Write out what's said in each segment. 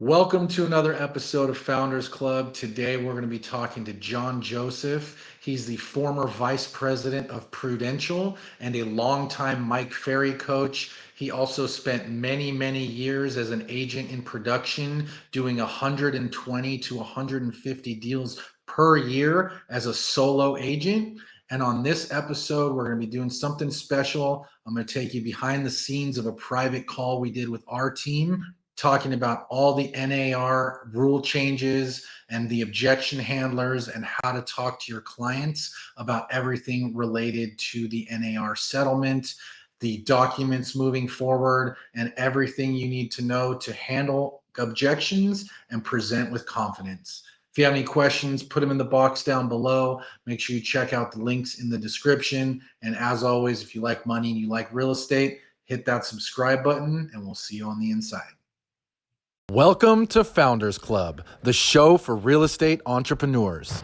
Welcome to another episode of Founders Club. Today we're going to be talking to John Joseph. He's the former vice president of Prudential and a longtime Mike Ferry coach. He also spent many years as an agent in production, doing 120 to 150 deals per year as a solo agent. And on this episode, we're going to be doing something special. I'm going to take you behind the scenes of a private call we did with our team, talking about all the NAR rule changes and the objection handlers and how to talk to your clients about everything related to the NAR settlement, the documents moving forward, and everything you need to know to handle objections and present with confidence. If you have any questions, put them in the box down below. Make sure you check out the links in the description. And as always, if you like money and you like real estate, hit that subscribe button and we'll see you on the inside. Welcome to Founders Club, the show for real estate entrepreneurs.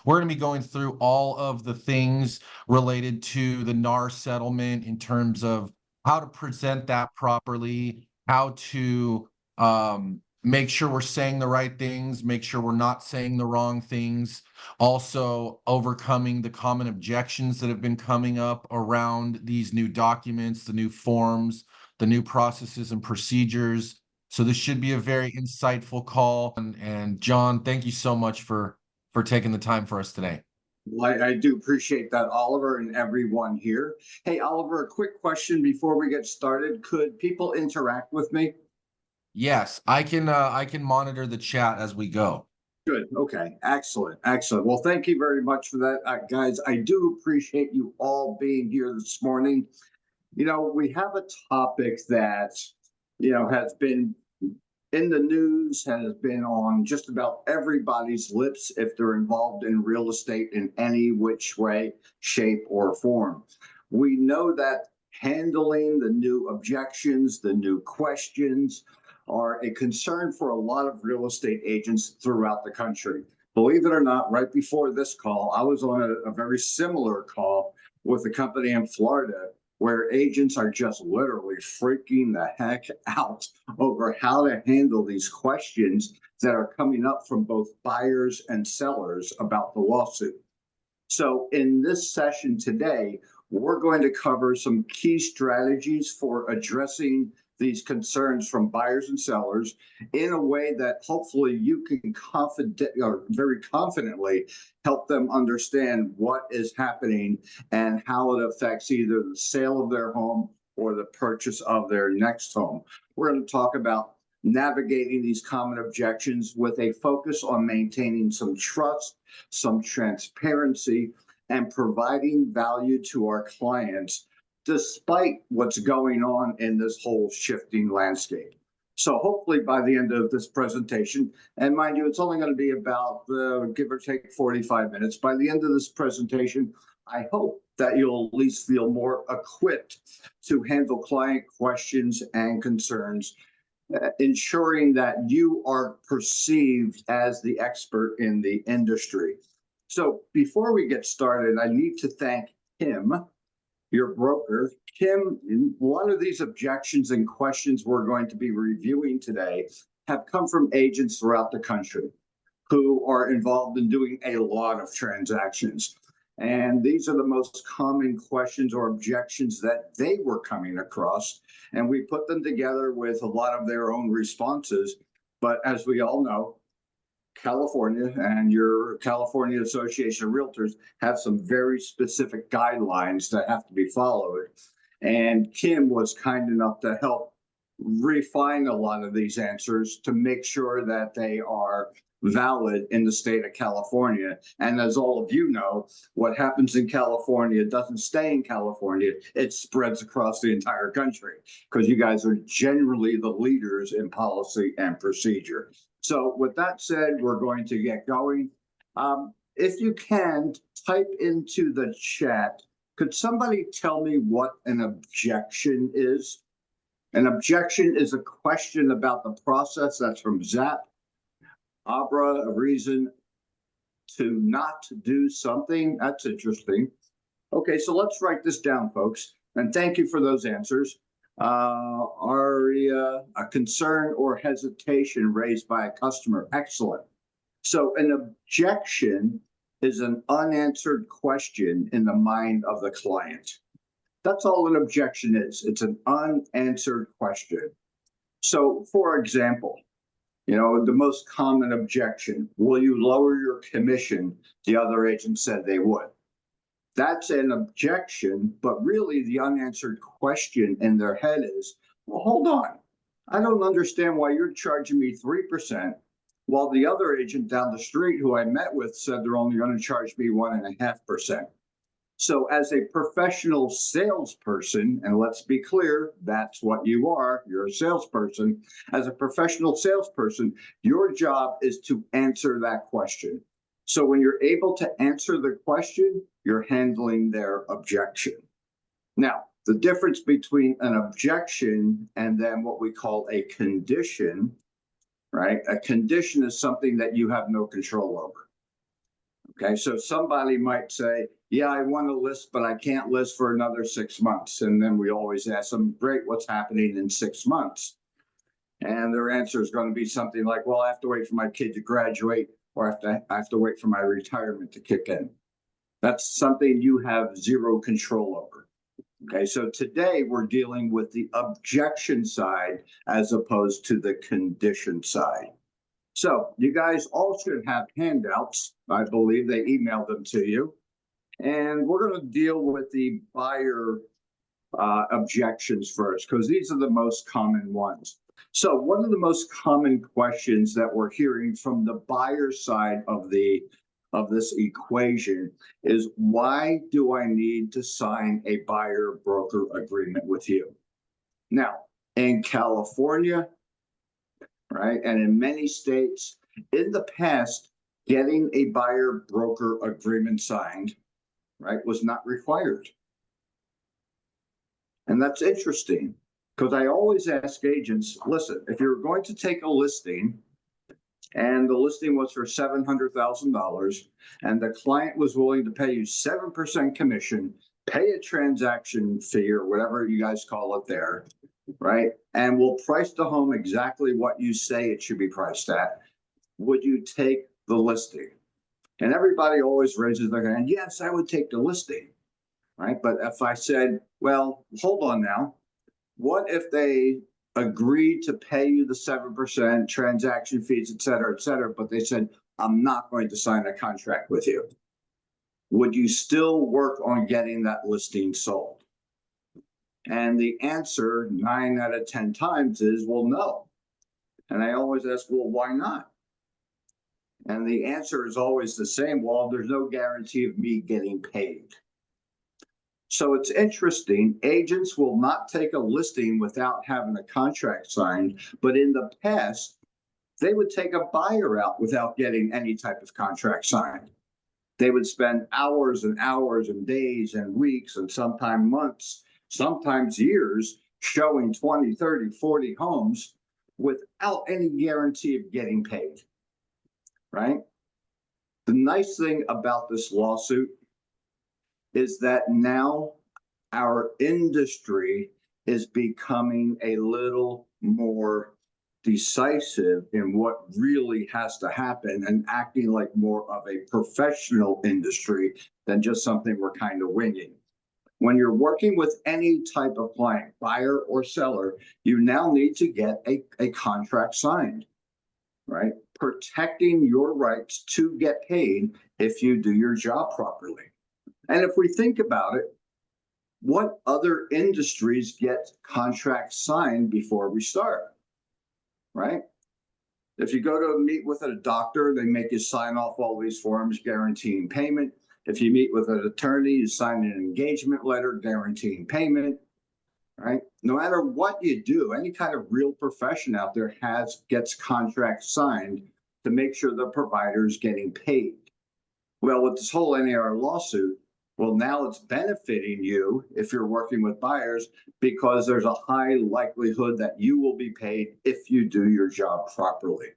We're going to be going through all of the things related to the NAR settlement in terms of how to present that properly, how to make sure we're saying the right things, make sure we're not saying the wrong things, also overcoming the common objections that have been coming up around these new documents, the new forms, the new processes and procedures. So this should be a very insightful call. And John, thank you so much for taking the time for us today. Well, I do appreciate that, Oliver, and everyone here. Hey, Oliver, a quick question before we get started. Could people interact with me? Yes, I can monitor the chat as we go. Good. Okay. Excellent. Well, thank you very much for that, guys. I do appreciate you all being here this morning. We have a topic that, has been in the news, has been on just about everybody's lips if they're involved in real estate in any which way, shape, or form. We know that handling the new objections, the new questions, are a concern for a lot of real estate agents throughout the country. Believe it or not, right before this call, I was on a very similar call with a company in Florida where agents are just literally freaking the heck out over how to handle these questions that are coming up from both buyers and sellers about the lawsuit. So in this session today, we're going to cover some key strategies for addressing these concerns from buyers and sellers in a way that hopefully you can very confidently help them understand what is happening and how it affects either the sale of their home or the purchase of their next home. We're going to talk about navigating these common objections with a focus on maintaining some trust, some transparency, and providing value to our clients despite what's going on in this whole shifting landscape. So hopefully by the end of this presentation, and mind you, it's only going to be about give or take 45 minutes. By the end of this presentation, I hope that you'll at least feel more equipped to handle client questions and concerns, ensuring that you are perceived as the expert in the industry. So before we get started, I need to thank Kim, your broker. Kim, one of these objections and questions we're going to be reviewing today have come from agents throughout the country who are involved in doing a lot of transactions. And these are the most common questions or objections that they were coming across. And we put them together with a lot of their own responses. But as we all know, California and your California Association of Realtors have some very specific guidelines that have to be followed. And Kim was kind enough to help refine a lot of these answers to make sure that they are valid in the state of California. And as all of you know, what happens in California doesn't stay in California. It spreads across the entire country because you guys are generally the leaders in policy and procedure. So with that said, we're going to get going. If you can, type into the chat, could somebody tell me what an objection is? An objection is a question about the process. That's from Zap. Abra, a reason to not do something. That's interesting. Okay, so let's write this down, folks. And thank you for those answers. Aria, a concern or hesitation raised by a customer. Excellent. So an objection is an unanswered question in the mind of the client. That's all an objection is. It's an unanswered question. So, for example, the most common objection, will you lower your commission? The other agent said they would. That's an objection, but really the unanswered question in their head is, well, hold on. I don't understand why you're charging me 3%, while the other agent down the street who I met with said they're only going to charge me 1.5%. So as a professional salesperson, and let's be clear, that's what you are, you're a salesperson. As a professional salesperson, your job is to answer that question. So when you're able to answer the question, you're handling their objection. Now, the difference between an objection and then what we call a condition, right? A condition is something that you have no control over. Okay, so somebody might say, yeah, I want to list, but I can't list for another 6 months. And then we always ask them, great, what's happening in 6 months? And their answer is going to be something like, well, I have to wait for my kid to graduate, or I have to wait for my retirement to kick in. That's something you have zero control over. Okay, so today we're dealing with the objection side as opposed to the condition side. So you guys all should have handouts. I believe they emailed them to you. And we're going to deal with the buyer objections first, because these are the most common ones. So one of the most common questions that we're hearing from the buyer side of this equation is, why do I need to sign a buyer broker agreement with you? Now, in California, right, and in many states, in the past, getting a buyer broker agreement signed, right, was not required. And that's interesting, because I always ask agents, listen, if you're going to take a listing and the listing was for $700,000 and the client was willing to pay you 7% commission, pay a transaction fee or whatever you guys call it there, right, and we'll price the home exactly what you say it should be priced at, would you take the listing? And everybody always raises their hand, yes, I would take the listing. Right. But if I said, well, hold on now, what if they agreed to pay you the 7% transaction fees, et cetera, but they said, I'm not going to sign a contract with you? Would you still work on getting that listing sold? And the answer 9 out of 10 times is, well, no. And I always ask, well, why not? And the answer is always the same. Well, there's no guarantee of me getting paid. So it's interesting, agents will not take a listing without having a contract signed, but in the past, they would take a buyer out without getting any type of contract signed. They would spend hours and hours and days and weeks and sometimes months, sometimes years, showing 20, 30, 40 homes without any guarantee of getting paid, right? The nice thing about this lawsuit is that now our industry is becoming a little more decisive in what really has to happen and acting like more of a professional industry than just something we're kind of winging. When you're working with any type of client, buyer or seller, you now need to get a contract signed, right? Protecting your rights to get paid if you do your job properly. And if we think about it, what other industries get contracts signed before we start, right? If you go to meet with a doctor, they make you sign off all these forms guaranteeing payment. If you meet with an attorney, you sign an engagement letter guaranteeing payment, right? No matter what you do, any kind of real profession out there gets contracts signed to make sure the provider is getting paid. Well, with this whole NAR lawsuit, well, now it's benefiting you if you're working with buyers, because there's a high likelihood that you will be paid if you do your job properly.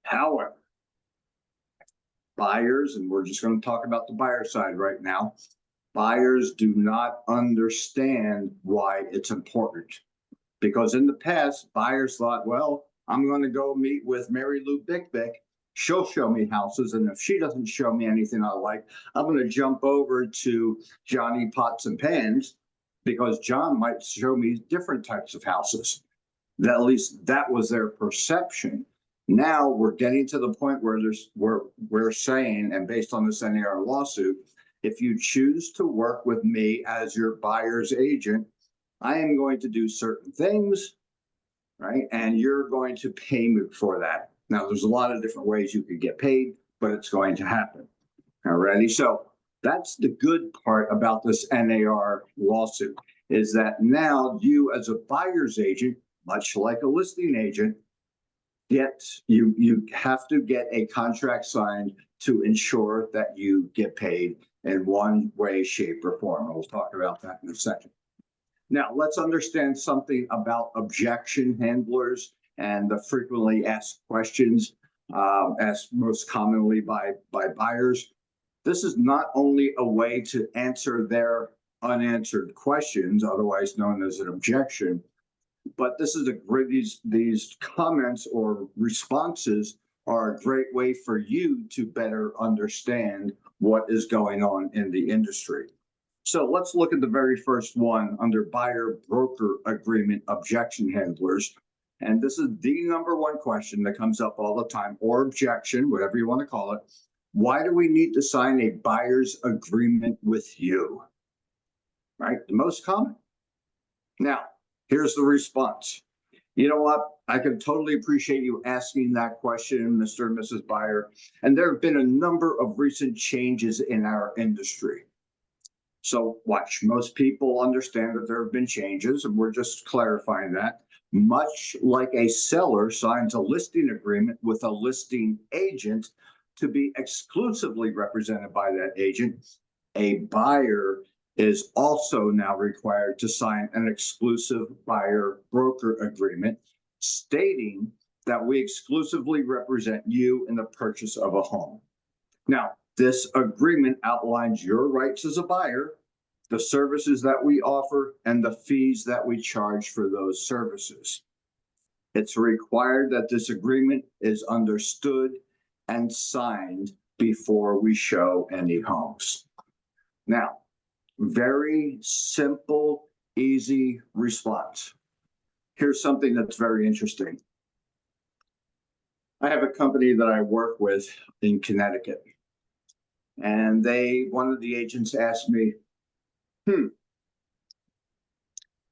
However, buyers, and we're just going to talk about the buyer side right now, Buyers do not understand why it's important. Because in the past, buyers thought, well, I'm going to go meet with Mary Lou Bick. She'll show me houses. And if she doesn't show me anything I like, I'm going to jump over to Johnny Pots and Pans because John might show me different types of houses. That, at least that was their perception. Now we're getting to the point where we're saying, and based on this NAR lawsuit, if you choose to work with me as your buyer's agent, I am going to do certain things, right? And you're going to pay me for that. Now, there's a lot of different ways you could get paid, but it's going to happen. Alrighty, so that's the good part about this NAR lawsuit, is that now you as a buyer's agent, much like a listing agent, you have to get a contract signed to ensure that you get paid in one way, shape, or form. We'll talk about that in a second. Now, let's understand something about objection handlers and the frequently asked questions asked most commonly by buyers. This is not only a way to answer their unanswered questions, otherwise known as an objection, but this is a great, these comments or responses are a great way for you to better understand what is going on in the industry. So let's look at the very first one under buyer broker agreement objection handlers. And this is the number one question that comes up all the time, or objection, whatever you want to call it. Why do we need to sign a buyer's agreement with you? Right? The most common. Now, here's the response. You know what? I can totally appreciate you asking that question, Mr. and Mrs. Buyer. And there have been a number of recent changes in our industry. So watch, most people understand that there have been changes, and we're just clarifying that. Much like a seller signs a listing agreement with a listing agent to be exclusively represented by that agent, a buyer is also now required to sign an exclusive buyer broker agreement stating that we exclusively represent you in the purchase of a home. Now, this agreement outlines your rights as a buyer, the services that we offer, and the fees that we charge for those services. It's required that this agreement is understood and signed before we show any homes. Now, very simple, easy response. Here's something that's very interesting. I have a company that I work with in Connecticut, and one of the agents asked me, in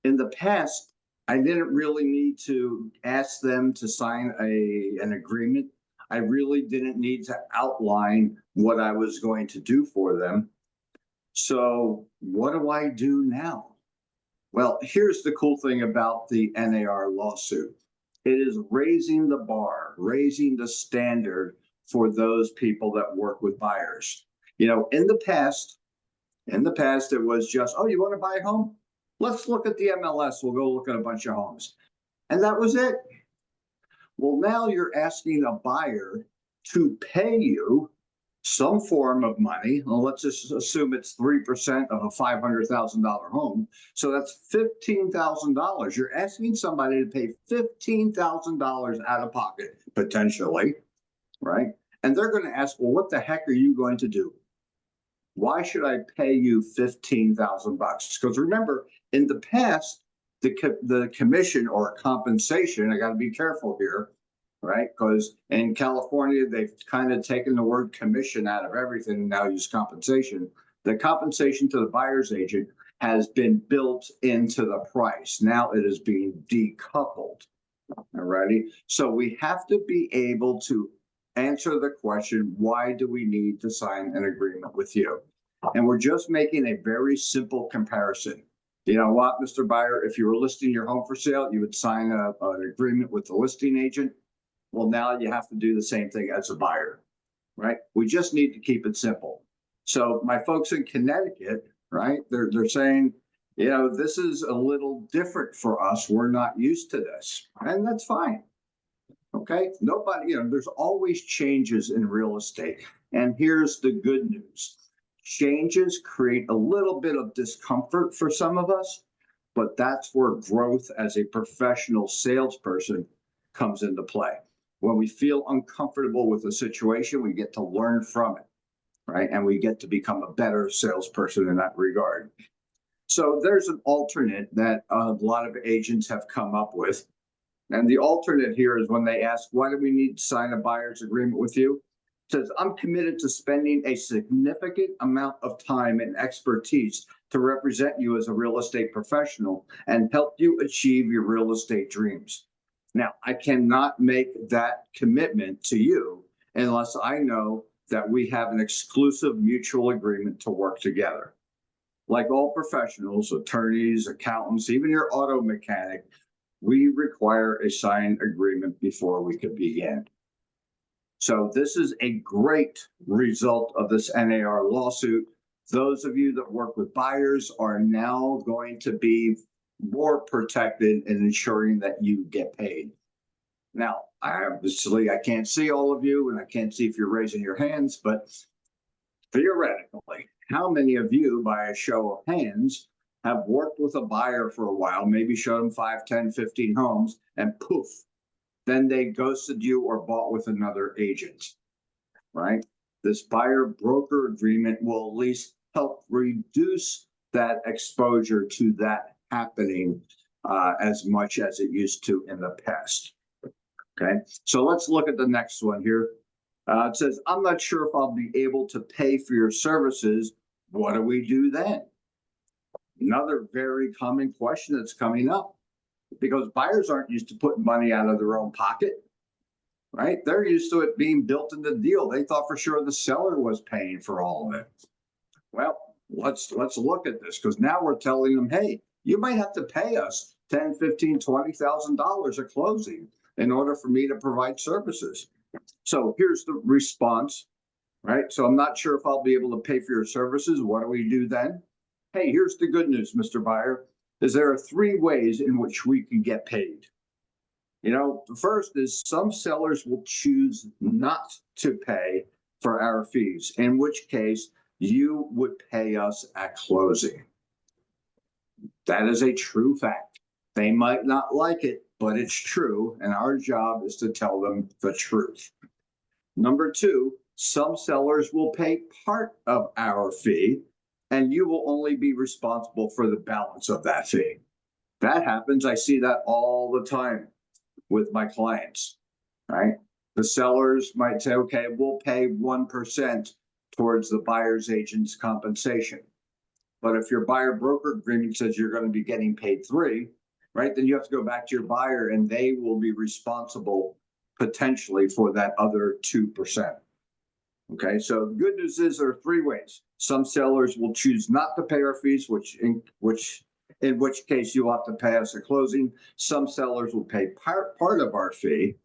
the past, I didn't really need to ask them to sign an agreement. I really didn't need to outline what I was going to do for them. So what do I do now? Well, here's the cool thing about the NAR lawsuit. It is raising the bar, raising the standard for those people that work with buyers. You know, in the past, it was just, oh, you want to buy a home? Let's look at the MLS. We'll go look at a bunch of homes. And that was it. Well, now you're asking a buyer to pay you some form of money. Well, let's just assume it's 3% of a $500,000 home. So that's $15,000. You're asking somebody to pay $15,000 out of pocket, potentially, right? And they're going to ask, well, what the heck are you going to do? Why should I pay you $15,000? Because remember, in the past, the commission or compensation, I got to be careful here, right? Because in California, they've kind of taken the word commission out of everything and now use compensation. The compensation to the buyer's agent has been built into the price. Now it is being decoupled, all righty? So we have to be able to answer the question, why do we need to sign an agreement with you? And we're just making a very simple comparison. You know what, Mr. Buyer, if you were listing your home for sale, you would sign an agreement with the listing agent. Well, now you have to do the same thing as a buyer, right? We just need to keep it simple. So my folks in Connecticut, right, they're saying, you know, this is a little different for us. We're not used to this, and that's fine. Okay, nobody, you know, there's always changes in real estate. And here's the good news. Changes create a little bit of discomfort for some of us, but that's where growth as a professional salesperson comes into play. When we feel uncomfortable with a situation, we get to learn from it, right? And we get to become a better salesperson in that regard. So there's an alternate that a lot of agents have come up with. And the alternate here is when they ask, why do we need to sign a buyer's agreement with you? It says, I'm committed to spending a significant amount of time and expertise to represent you as a real estate professional and help you achieve your real estate dreams. Now, I cannot make that commitment to you unless I know that we have an exclusive mutual agreement to work together. Like all professionals, attorneys, accountants, even your auto mechanic, we require a signed agreement before we can begin. So this is a great result of this NAR lawsuit. Those of you that work with buyers are now going to be more protected in ensuring that you get paid. Now, obviously, I can't see all of you and I can't see if you're raising your hands, but theoretically, how many of you, by a show of hands, have worked with a buyer for a while, maybe showed them 5, 10, 15 homes, and poof, then they ghosted you or bought with another agent, right? This buyer broker agreement will at least help reduce that exposure to that happening as much as it used to in the past. Okay, so let's look at the next one here. It says, I'm not sure if I'll be able to pay for your services. What do we do then? Another very common question that's coming up, because buyers aren't used to putting money out of their own pocket, right? They're used to it being built in the deal. They thought for sure the seller was paying for all of it. Well, let's look at this, because now we're telling them, hey, you might have to pay us $10,000, $15,000, $20,000 at closing in order for me to provide services. So here's the response, right? So I'm not sure if I'll be able to pay for your services. What do we do then? Hey, here's the good news, Mr. Buyer, is there are 3 ways in which we can get paid. You know, the first is some sellers will choose not to pay for our fees, in which case you would pay us at closing. That is a true fact. They might not like it, but it's true, and our job is to tell them the truth. Number 2, some sellers will pay part of our fee, and you will only be responsible for the balance of that fee. That happens. I see that all the time with my clients, right? The sellers might say, okay, we'll pay 1% towards the buyer's agent's compensation. But if your buyer broker agreement says you're going to be getting paid 3%, right, then you have to go back to your buyer and they will be responsible potentially for that other 2%. Okay, so the good news is there are 3 ways. Some sellers will choose not to pay our fees, in which case you'll have to pay us at closing. Some sellers will pay part of our fee,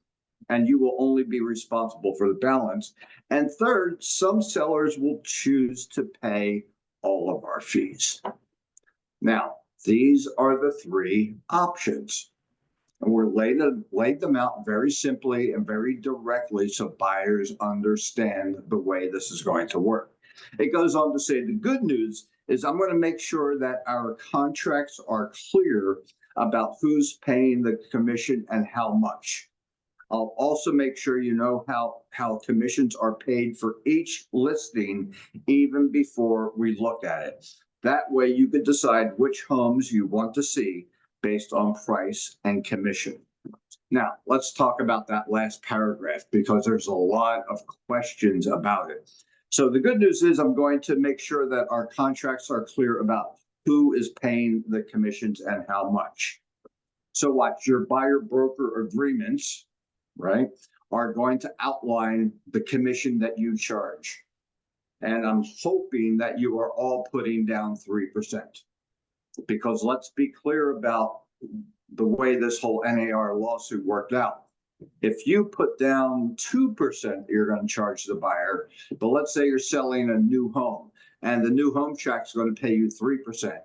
and you will only be responsible for the balance. And third, some sellers will choose to pay all of our fees. Now, these are the 3 options. And we're laid them out very simply and very directly so buyers understand the way this is going to work. It goes on to say the good news is I'm going to make sure that our contracts are clear about who's paying the commission and how much. I'll also make sure you know how commissions are paid for each listing even before we look at it. That way you can decide which homes you want to see based on price and commission. Now, let's talk about that last paragraph because there's a lot of questions about it. So the good news is I'm going to make sure that our contracts are clear about who is paying the commissions and how much. So what your buyer broker agreements, right, are going to outline the commission that you charge. And I'm hoping that you are all putting down 3%. Because let's be clear about the way this whole NAR lawsuit worked out. If you put down 2%, you're going to charge the buyer. But let's say you're selling a new home and the new home check is going to pay you 3%.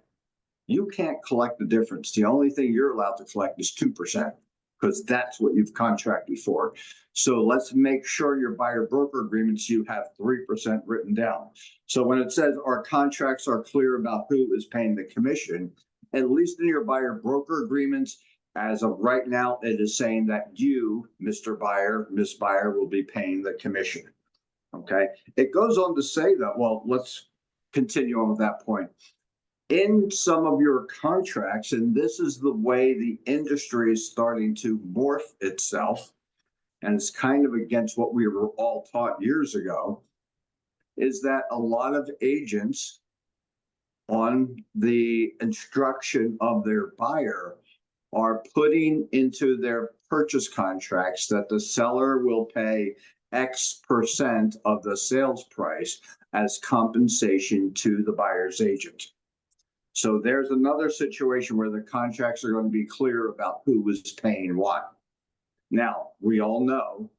You can't collect the difference. The only thing you're allowed to collect is 2%. because that's what you've contracted for. So let's make sure your buyer broker agreements, you have 3% written down. So when it says our contracts are clear about who is paying the commission, at least in your buyer broker agreements, as of right now, it is saying that you, Mr. Buyer, Ms. Buyer, will be paying the commission. Okay. It goes on to say that, well, let's continue on with that point. In some of your contracts, and this is the way the industry is starting to morph itself, and it's kind of against what we were all taught years ago, is that a lot of agents on the instruction of their buyer are putting into their purchase contracts that the seller will pay X% of the sales price as compensation to the buyer's agent. So there's another situation where the contracts are going to be clear about who is paying what. Now, we all know,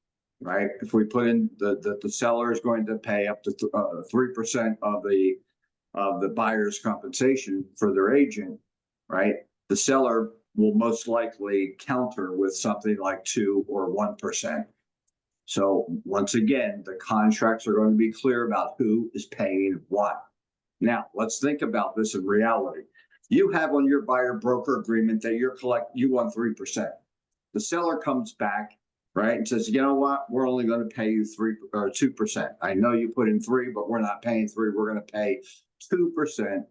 right, if we put in the seller is going to pay up to 3% of the buyer's compensation for their agent, right, the seller will most likely counter with something like 2 or 1%. So once again, the contracts are going to be clear about who is paying what. Now, let's think about this in reality. You have on your buyer broker agreement that you want 3%. The seller comes back, right, and says, you know what, we're only going to pay you 3 or 2%. I know you put in 3, but we're not paying 3. We're going to pay 2%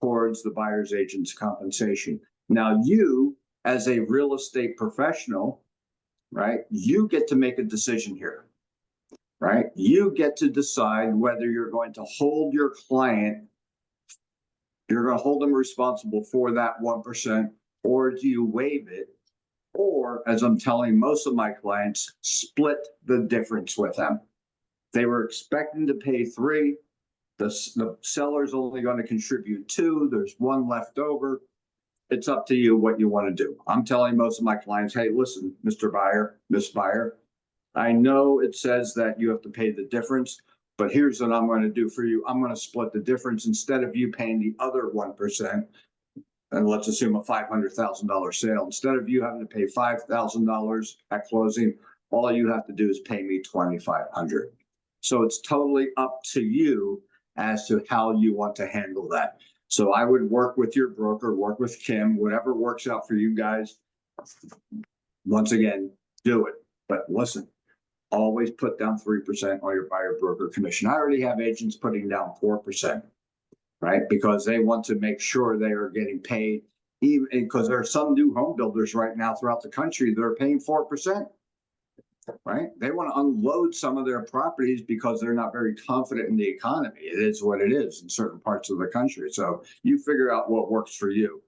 towards the buyer's agent's compensation. Now, you, as a real estate professional, right, you get to make a decision here, right? You get to decide whether you're going to hold your client, you're going to hold them responsible for that 1%, or do you waive it? Or, as I'm telling most of my clients, split the difference with them. They were expecting to pay 3. The seller's only going to contribute 2. There's 1 left over. It's up to you what you want to do. I'm telling most of my clients, hey, listen, Mr. Buyer, Miss Buyer, I know it says that you have to pay the difference, but here's what I'm going to do for you. I'm going to split the difference. Instead of you paying the other 1%, and let's assume a $500,000 sale, instead of you having to pay $5,000 at closing, all you have to do is pay me $2,500. So it's totally up to you as to how you want to handle that. So I would work with your broker, work with Kim, whatever works out for you guys. Once again, do it. But listen, always put down 3% on your buyer broker commission. I already have agents putting down 4%, right? Because they want to make sure they are getting paid, even because there are some new home builders right now throughout the country that are paying 4%. Right? They want to unload some of their properties because they're not very confident in the economy. It is what it is in certain parts of the country. So you figure out what works for you.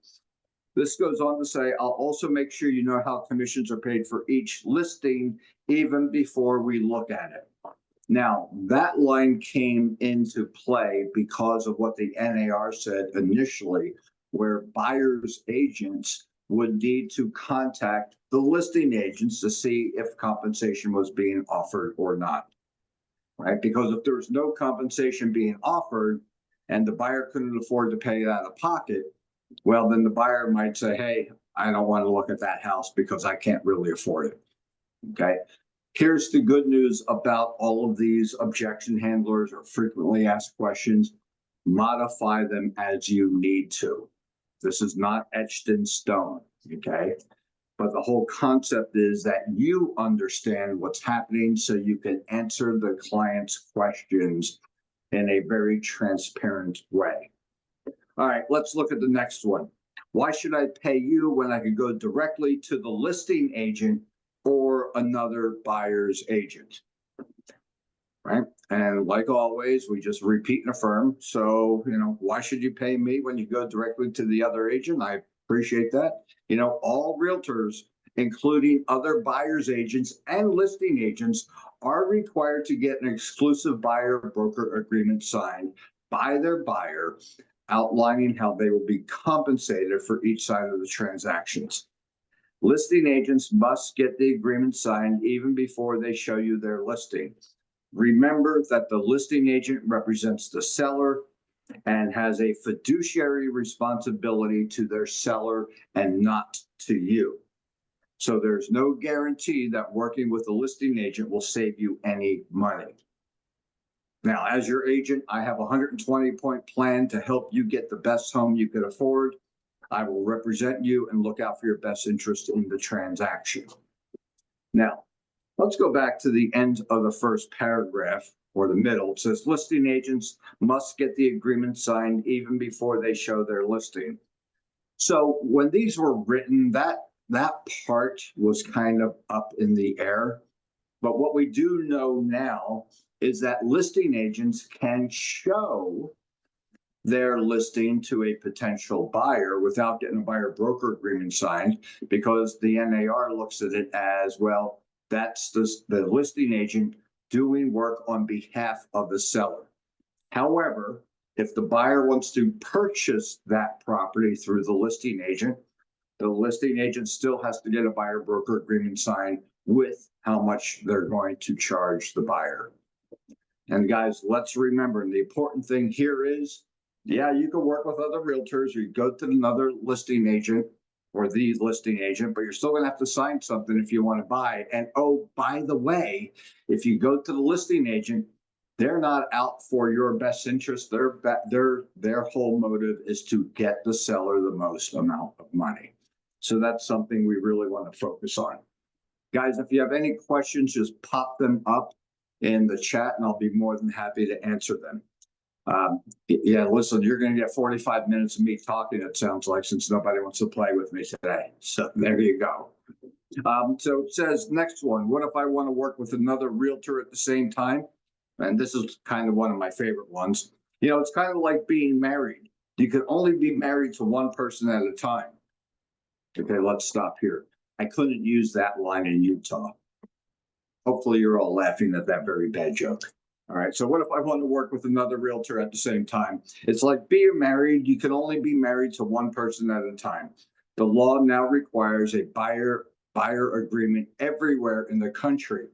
This goes on to say, I'll also make sure you know how commissions are paid for each listing, even before we look at it. Now, that line came into play because of what the NAR said initially, where buyers' agents would need to contact the listing agents to see if compensation was being offered or not, right? Because if there's no compensation being offered and the buyer couldn't afford to pay it out of pocket, well, then the buyer might say, hey, I don't want to look at that house because I can't really afford it, okay? Here's the good news about all of these objection handlers or frequently asked questions. Modify them as you need to. This is not etched in stone, okay? But the whole concept is that you understand what's happening so you can answer the client's questions in a very transparent way. All right, let's look at the next one. Why should I pay you when I could go directly to the listing agent or another buyer's agent? Right? And like always, we just repeat and affirm. So, why should you pay me when you go directly to the other agent? I appreciate that. All realtors, including other buyer's agents and listing agents, are required to get an exclusive buyer broker agreement signed by their buyer, outlining how they will be compensated for each side of the transactions. Listing agents must get the agreement signed even before they show you their listing. Remember that the listing agent represents the seller and has a fiduciary responsibility to their seller and not to you. So there's no guarantee that working with a listing agent will save you any money. Now, as your agent, I have a 120-point plan to help you get the best home you could afford. I will represent you and look out for your best interest in the transaction. Now, let's go back to the end of the first paragraph, or the middle. It says listing agents must get the agreement signed even before they show their listing. So when these were written, that part was kind of up in the air. But what we do know now is that listing agents can show their listing to a potential buyer without getting a buyer broker agreement signed, because the NAR looks at it as, well, that's the listing agent doing work on behalf of the seller. However, if the buyer wants to purchase that property through the listing agent still has to get a buyer broker agreement signed with how much they're going to charge the buyer. And guys, let's remember, the important thing here is, yeah, you can work with other realtors, or you go to another listing agent or the listing agent, but you're still going to have to sign something if you want to buy. And oh, by the way, if you go to the listing agent, they're not out for your best interest. Their whole motive is to get the seller the most amount of money. So that's something we really want to focus on. Guys, if you have any questions, just pop them up in the chat and I'll be more than happy to answer them. Yeah, listen, you're going to get 45 minutes of me talking, it sounds like, since nobody wants to play with me today. So there you go. So it says, next one, what if I want to work with another realtor at the same time? And this is kind of one of my favorite ones. You know, it's kind of like being married. You can only be married to one person at a time. Okay, let's stop here. I couldn't use that line in Utah. Hopefully you're all laughing at that very bad joke. All right, so what if I want to work with another realtor at the same time? It's like being married. You can only be married to one person at a time. The law now requires a buyer agreement everywhere in the country.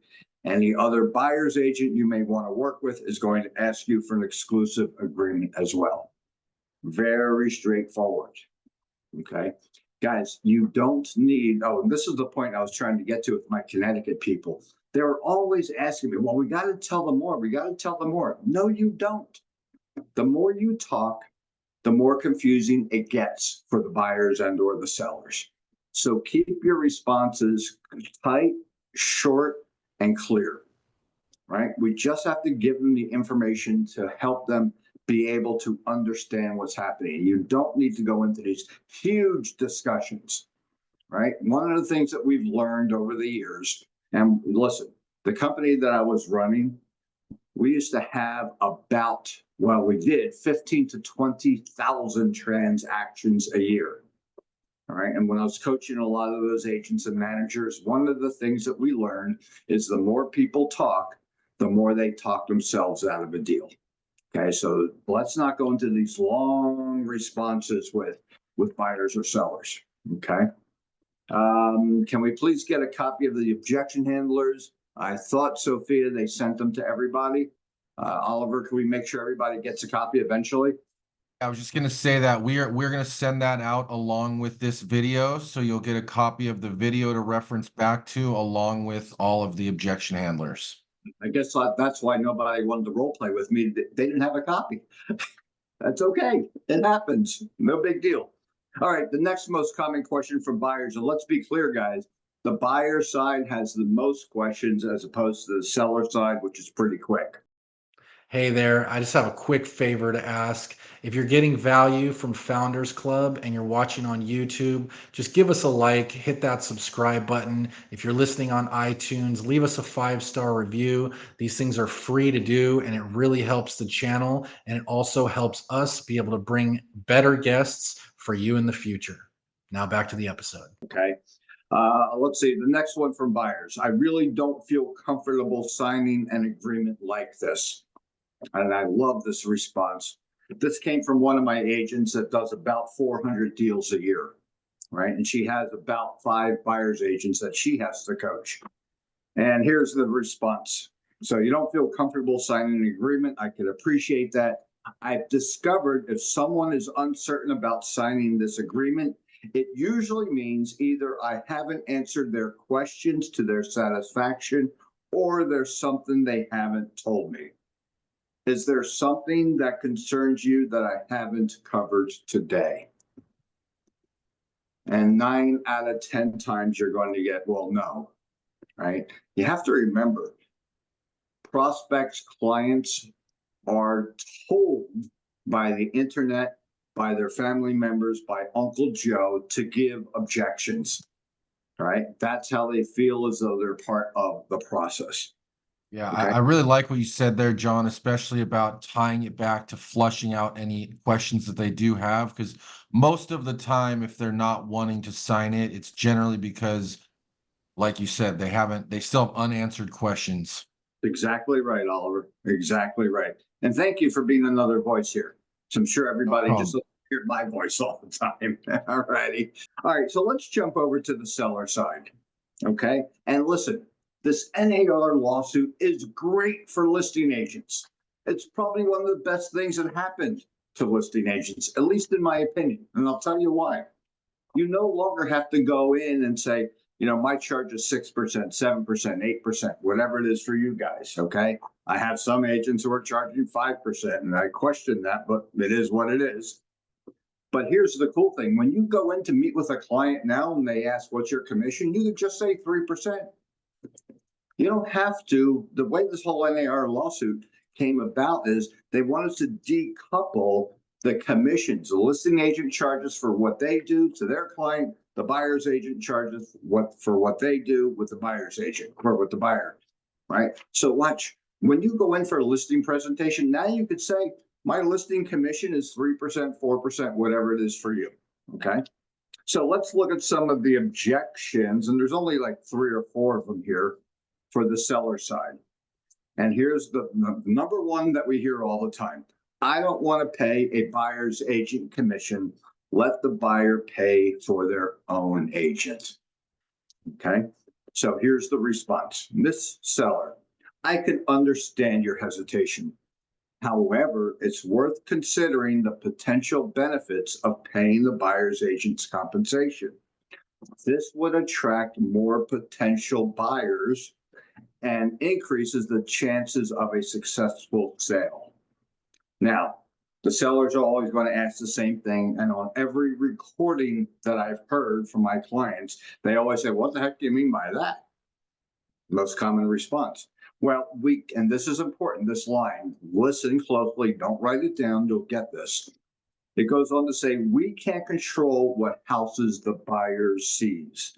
Any other buyer's agent you may want to work with is going to ask you for an exclusive agreement as well. Very straightforward. Okay, guys, you don't need, oh, and this is the point I was trying to get to with my Connecticut people. They were always asking me, well, we got to tell them more. We got to tell them more. No, you don't. The more you talk, the more confusing it gets for the buyers and or the sellers. So keep your responses tight, short, and clear, right? We just have to give them the information to help them be able to understand what's happening. You don't need to go into these huge discussions, right? One of the things that we've learned over the years, and listen, the company that I was running, we used to have about, well, we did 15 to 20,000 transactions a year. All right. And when I was coaching a lot of those agents and managers, one of the things that we learned is the more people talk, the more they talk themselves out of a deal. Okay. So let's not go into these long responses with buyers or sellers. Okay. Can we please get a copy of the objection handlers? I thought, Sophia, they sent them to everybody. Oliver, can we make sure everybody gets a copy eventually? I was just going to say that we're going to send that out along with this video, so you'll get a copy of the video to reference back to, along with all of the objection handlers. I guess that's why nobody wanted to role play with me. They didn't have a copy. That's okay. It happens. No big deal. All right. The next most common question from buyers, and let's be clear, guys, the buyer side has the most questions as opposed to the seller side, which is pretty quick. Hey there, I just have a quick favor to ask. If you're getting value from Founders Club and you're watching on YouTube, just give us a like, hit that subscribe button. If you're listening on iTunes, leave us a 5-star review. These things are free to do and it really helps the channel, and it also helps us be able to bring better guests for you in the future. Now back to the episode. Okay. Let's see. The next one from buyers. I really don't feel comfortable signing an agreement like this. And I love this response. This came from one of my agents that does about 400 deals a year, right? And she has about 5 buyers agents that she has to coach. And here's the response. So you don't feel comfortable signing an agreement. I can appreciate that. I've discovered if someone is uncertain about signing this agreement, It usually means either I haven't answered their questions to their satisfaction, or there's something they haven't told me. Is there something that concerns you that I haven't covered today? And 9 out of 10 times you're going to get, well, no, right? You have to remember, prospects, clients are told by the internet, by their family members, by Uncle Joe to give objections, right? That's how they feel as though they're part of the process. Yeah, Okay. I really like what you said there, John, especially about tying it back to flushing out any questions that they do have, because most of the time, if they're not wanting to sign it, it's generally because, like you said, they still have unanswered questions. Exactly right, Oliver. Exactly right. And thank you for being another voice here. So I'm sure everybody just hear my voice all the time. All righty. All right. So let's jump over to the seller side. Okay. And listen, this NAR lawsuit is great for listing agents. It's probably one of the best things that happened to listing agents, at least in my opinion. And I'll tell you why. You no longer have to go in and say, my charge is 6%, 7%, 8%, whatever it is for you guys. Okay. I have some agents who are charging 5%, and I question that, but it is what it is. But here's the cool thing. When you go in to meet with a client now and they ask, what's your commission? You could just say 3%. You don't have to. The way this whole NAR lawsuit came about is they wanted to decouple the commissions. The listing agent charges for what they do to their client. The buyer's agent charges for what they do with the buyer's agent or with the buyer, right? So watch, when you go in for a listing presentation, now you could say, my listing commission is 3%, 4%, whatever it is for you, okay? So let's look at some of the objections, and there's only like 3 or 4 of them here for the seller side. And here's the number one that we hear all the time. I don't want to pay a buyer's agent commission. Let the buyer pay for their own agent. Okay. So here's the response. Miss Seller, I can understand your hesitation. However, it's worth considering the potential benefits of paying the buyer's agent's compensation. This would attract more potential buyers and increases the chances of a successful sale. Now, the sellers are always going to ask the same thing. And on every recording that I've heard from my clients, they always say, what the heck do you mean by that? Most common response. Well, and this is important, this line, listen closely, don't write it down, you'll get this. It goes on to say, we can't control what houses the buyer sees.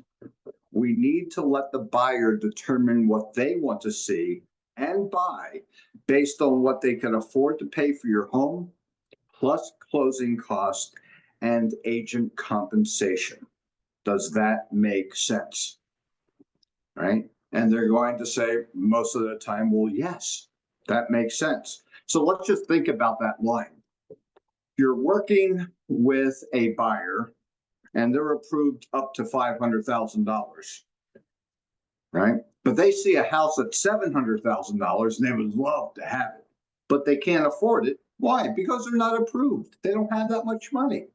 We need to let the buyer determine what they want to see and buy based on what they can afford to pay for your home, plus closing costs and agent compensation. Does that make sense? Right? And they're going to say most of the time, well, yes, that makes sense. So let's just think about that line. You're working with a buyer and they're approved up to $500,000, right? But they see a house at $700,000 and they would love to have it, but they can't afford it. Why? Because they're not approved. They don't have that much money.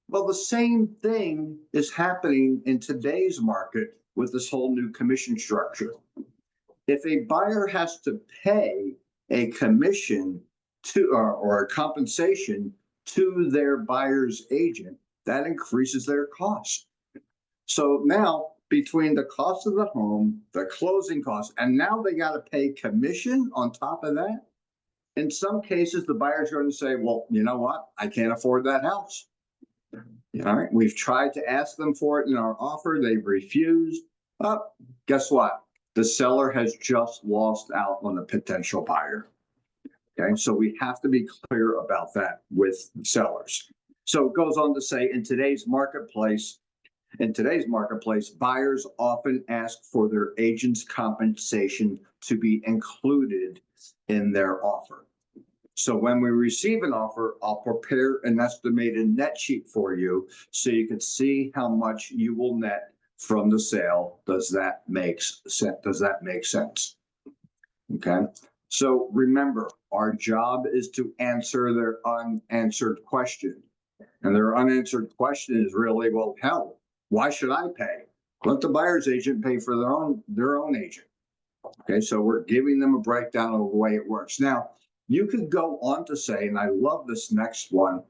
Well, the same thing is happening in today's market with this whole new commission structure. If a buyer has to pay a commission to or a compensation to their buyer's agent, that increases their cost. So now between the cost of the home, the closing costs, and now they got to pay commission on top of that. In some cases, the buyer's going to say, well, you know what? I can't afford that house. All right. We've tried to ask them for it in our offer. They've refused. Guess what? The seller has just lost out on a potential buyer. Okay. So we have to be clear about that with sellers. So it goes on to say, in today's marketplace, buyers often ask for their agent's compensation to be included in their offer. So when we receive an offer, I'll prepare an estimated net sheet for you so you can see how much you will net from the sale. Does that make sense? Okay. So remember, our job is to answer their unanswered question. And their unanswered question is really, well, hell, why should I pay? Let the buyer's agent pay for their own agent. Okay, so we're giving them a breakdown of the way it works. Now, you could go on to say, and I love this next one,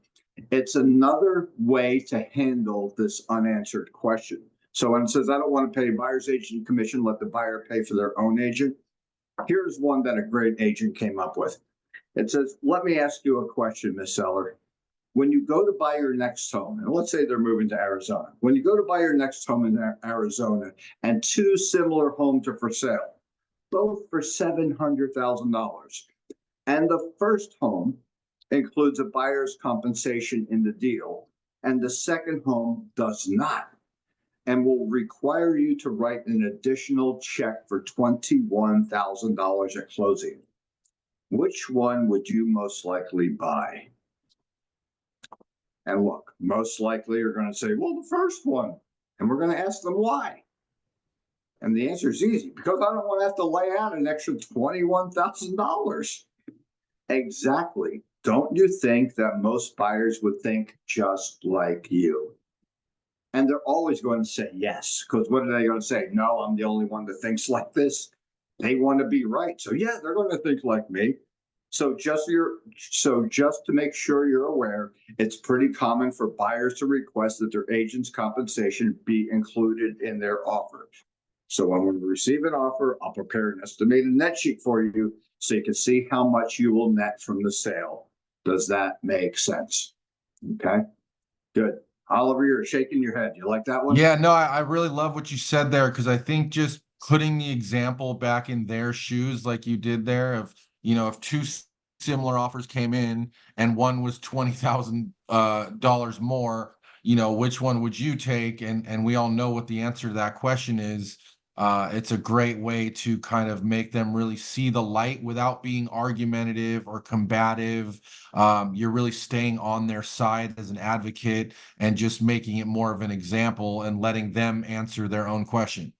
it's another way to handle this unanswered question. So when it says, I don't want to pay buyer's agent commission, let the buyer pay for their own agent. Here's one that a great agent came up with. It says, let me ask you a question, Miss Seller. When you go to buy your next home, and let's say they're moving to Arizona, when you go to buy your next home in Arizona and two similar homes are for sale, both for $700,000, and the first home includes a buyer's compensation in the deal, and the second home does not, and will require you to write an additional check for $21,000 at closing. Which one would you most likely buy? And look, most likely you're going to say, well, the first one. And we're going to ask them why. And the answer is easy, because I don't want to have to lay out an extra $21,000. Exactly. Don't you think that most buyers would think just like you? And they're always going to say yes, because what are they going to say? No, I'm the only one that thinks like this. They want to be right. So yeah, they're going to think like me. So just to make sure you're aware, it's pretty common for buyers to request that their agent's compensation be included in their offer. So when we receive an offer, I'll prepare an estimated net sheet for you so you can see how much you will net from the sale. Does that make sense? Okay, good. Oliver, you're shaking your head. You like that one? Yeah, no, I really love what you said there, because I think just putting the example back in their shoes, like you did there, of, if two similar offers came in and one was $20,000 more, which one would you take? And we all know what the answer to that question is. It's a great way to kind of make them really see the light without being argumentative or combative. You're really staying on their side as an advocate and just making it more of an example and letting them answer their own question.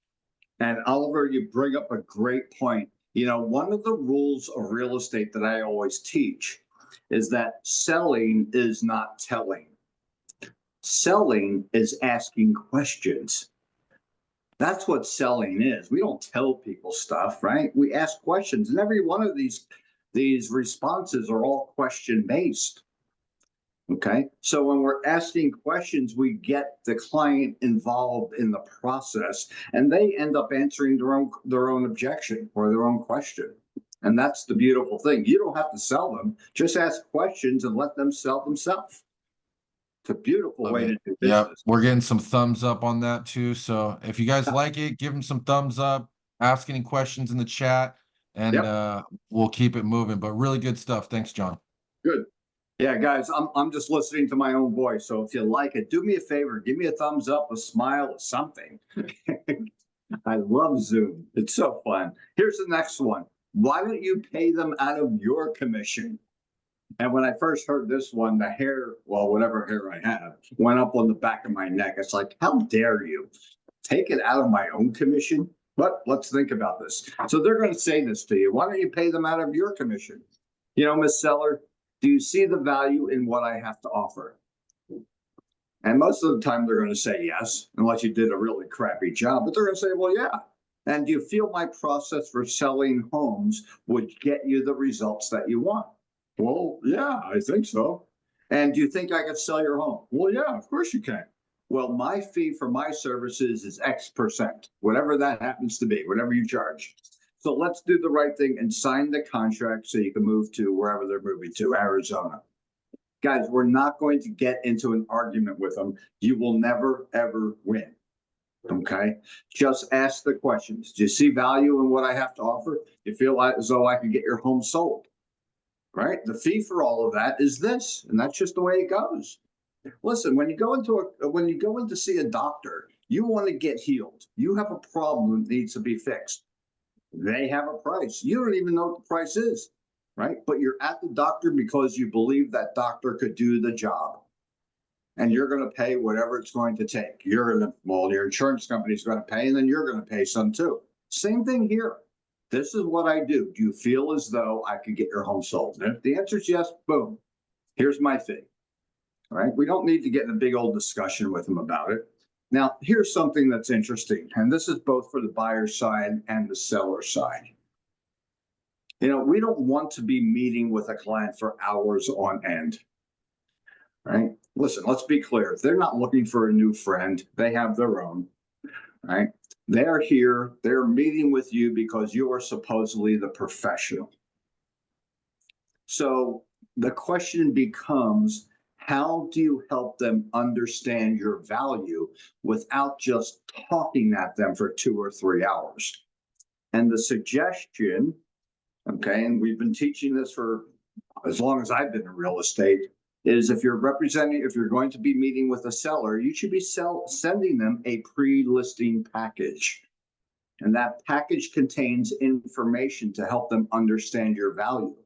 And Oliver, you bring up a great point. One of the rules of real estate that I always teach is that selling is not telling. Selling is asking questions. That's what selling is. We don't tell people stuff, right? We ask questions, and every one of these responses are all question based. Okay, so when we're asking questions, we get the client involved in the process, and they end up answering their own objection or their own question. And that's the beautiful thing. You don't have to sell them; just ask questions and let them sell themselves. It's a beautiful way to do business. Yep, we're getting some thumbs up on that too. So if you guys like it, give them some thumbs up, ask any questions in the chat, and we'll keep it moving. But really good stuff. Thanks, John. Good. Yeah, guys, I'm just listening to my own voice. So if you like it, do me a favor, give me a thumbs up, a smile, or something. I love Zoom. It's so fun. Here's the next one. Why don't you pay them out of your commission? And when I first heard this one, the hair, well, whatever hair I have, went up on the back of my neck. It's like, how dare you take it out of my own commission? But let's think about this. So they're going to say this to you. Why don't you pay them out of your commission? Miss Seller, do you see the value in what I have to offer? And most of the time they're going to say yes, unless you did a really crappy job. But they're going to say, well, yeah. And do you feel my process for selling homes would get you the results that you want? Well, yeah, I think so. And do you think I could sell your home? Well, yeah, of course you can. Well, my fee for my services is X%, whatever that happens to be, whatever you charge. So let's do the right thing and sign the contract so you can move to wherever they're moving to, Arizona. Guys, we're not going to get into an argument with them. You will never, ever win. Okay? Just ask the questions. Do you see value in what I have to offer? Do you feel as though I could get your home sold? Right? The fee for all of that is this, and that's just the way it goes. Listen, when you go in to see a doctor, you want to get healed. You have a problem that needs to be fixed. They have a price. You don't even know what the price is, right? But you're at the doctor because you believe that doctor could do the job. And you're going to pay whatever it's going to take. Your insurance company is going to pay, and then you're going to pay some too. Same thing here. This is what I do. Do you feel as though I could get your home sold? And if the answer is yes, boom, here's my fee. right? We don't need to get in a big old discussion with them about it. Now, here's something that's interesting, and this is both for the buyer side and the seller side. You know, we don't want to be meeting with a client for hours on end, right? Listen, let's be clear. They're not looking for a new friend. They have their own, right? They're here. They're meeting with you because you are supposedly the professional. So the question becomes, how do you help them understand your value without just talking at them for 2 or 3 hours? And the suggestion, okay, and we've been teaching this for as long as I've been in real estate, is if you're going to be meeting with a seller, you should be sending them a pre-listing package. And that package contains information to help them understand your value.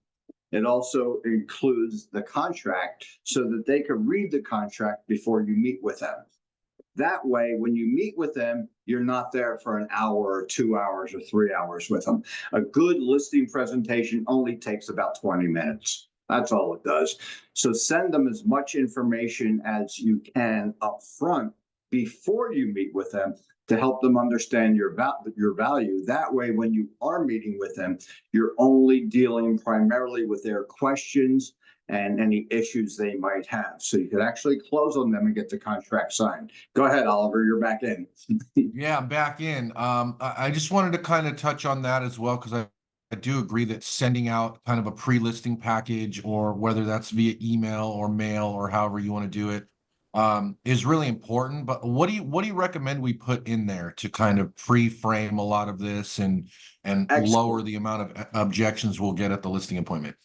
It also includes the contract so that they can read the contract before you meet with them. That way, when you meet with them, you're not there for an hour or 2 hours or 3 hours with them. A good listing presentation only takes about 20 minutes. That's all it does. So send them as much information as you can up front before you meet with them to help them understand your value. That way, when you are meeting with them, you're only dealing primarily with their questions and any issues they might have. So you could actually close on them and get the contract signed. Go ahead, Oliver, you're back in. Yeah, I'm back in. I just wanted to kind of touch on that as well, because I do agree that sending out kind of a pre-listing package, or whether that's via email or mail or however you want to do it, is really important. But what do you recommend we put in there to kind of pre-frame a lot of this and lower the amount of objections we'll get at the listing appointment?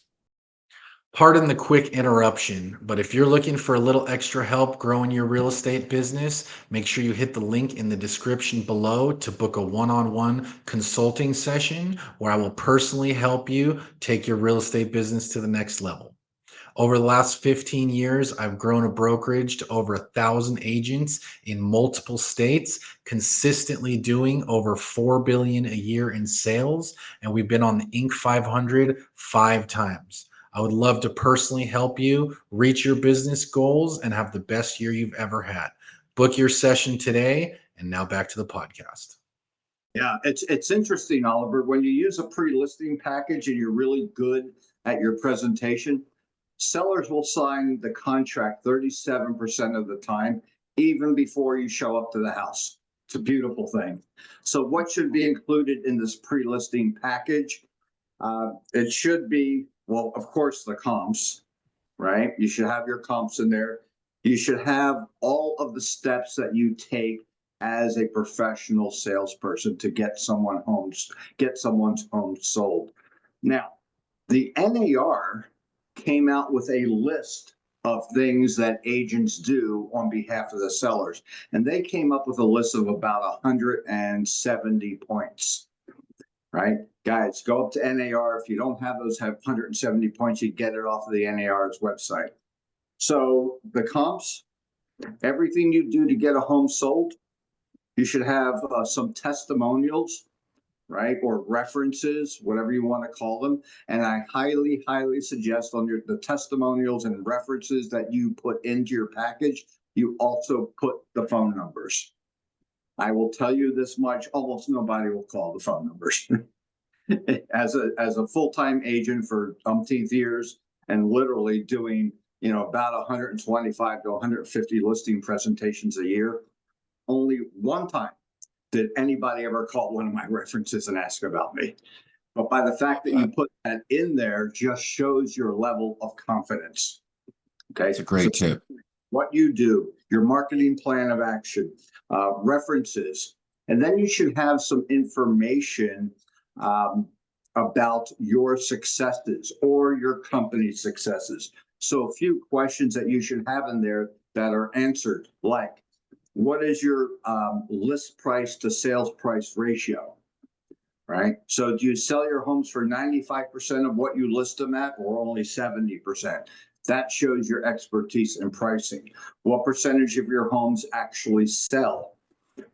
Pardon the quick interruption, but if you're looking for a little extra help growing your real estate business, make sure you hit the link in the description below to book a one-on-one consulting session where I will personally help you take your real estate business to the next level. Over the last 15 years, I've grown a brokerage to over 1,000 agents in multiple states, consistently doing over $4 billion a year in sales, and we've been on the Inc. 500 5 times. I would love to personally help you reach your business goals and have the best year you've ever had. Book your session today, and now back to the podcast. Yeah, it's interesting, Oliver. When you use a pre-listing package and you're really good at your presentation, sellers will sign the contract 37% of the time, even before you show up to the house. It's a beautiful thing. So what should be included in this pre-listing package? It should be, well, of course, the comps, right? You should have your comps in there. You should have all of the steps that you take as a professional salesperson to get someone's home sold. Now, the NAR came out with a list of things that agents do on behalf of the sellers, and they came up with a list of about 170 points. Right, guys, go up to NAR. If you don't have those 170 points, you get it off of the NAR's website. So the comps, everything you do to get a home sold, you should have some testimonials, right, or references, whatever you want to call them. And I highly, highly suggest on the testimonials and references that you put into your package, you also put the phone numbers. I will tell you this much, almost nobody will call the phone numbers. As a full-time agent for umpteenth years and literally doing, about 125 to 150 listing presentations a year, only one time did anybody ever call one of my references and ask about me. But by the fact that you put that in there just shows your level of confidence. Okay. It's a great tip. What you do, your marketing plan of action, references, and then you should have some information about your successes or your company's successes. So a few questions that you should have in there that are answered, like, what is your list price to sales price ratio? Right? So do you sell your homes for 95% of what you list them at, or only 70%? That shows your expertise in pricing. What percentage of your homes actually sell?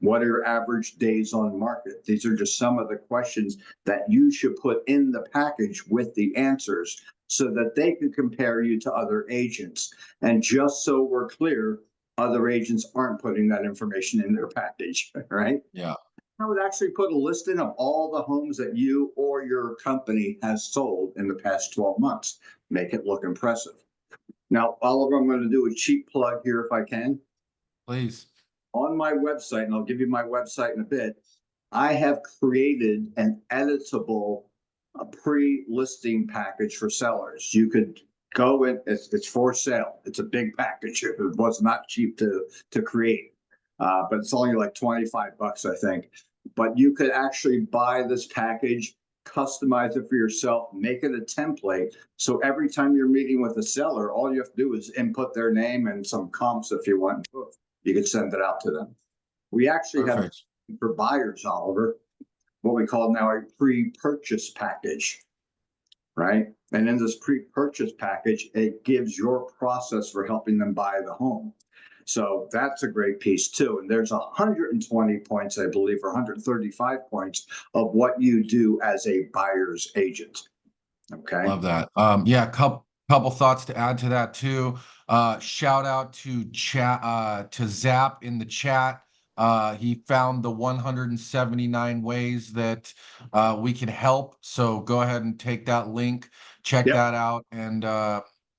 What are your average days on market? These are just some of the questions that you should put in the package with the answers so that they can compare you to other agents. And just so we're clear, other agents aren't putting that information in their package, right? Yeah. I would actually put a listing of all the homes that you or your company has sold in the past 12 months. Make it look impressive. Now, Oliver, I'm going to do a cheap plug here if I can. Please. On my website, and I'll give you my website in a bit, I have created an editable pre-listing package for sellers. You could go in, it's for sale. It's a big package. It was not cheap to create, but it's only like 25 bucks, I think. But you could actually buy this package, customize it for yourself, make it a template. So every time you're meeting with a seller, all you have to do is input their name and some comps if you want. You can send it out to them. We actually Perfect. have for buyers, Oliver, what we call now a pre-purchase package, right? And in this pre-purchase package, it gives your process for helping them buy the home. So that's a great piece too. And there's 120 points, I believe, or 135 points of what you do as a buyer's agent. Okay. Love that. Yeah, couple thoughts to add to that too. Shout out to Zap in the chat. He found the 179 ways that we can help. So go ahead and take that link, check that out, and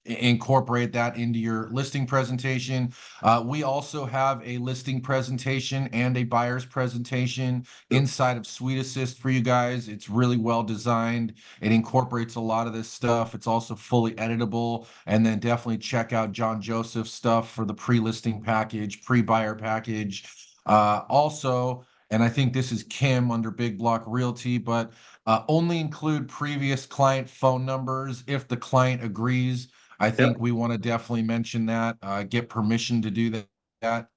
incorporate that into your listing presentation. We also have a listing presentation and a buyer's presentation inside of Suite Assist for you guys. It's really well designed. It incorporates a lot of this stuff. It's also fully editable. And then definitely check out John Joseph's stuff for the pre-listing package, pre-buyer package. Also, and I think this is Kim under Big Block Realty, but only include previous client phone numbers if the client agrees. I think we want to definitely mention that, get permission to do that.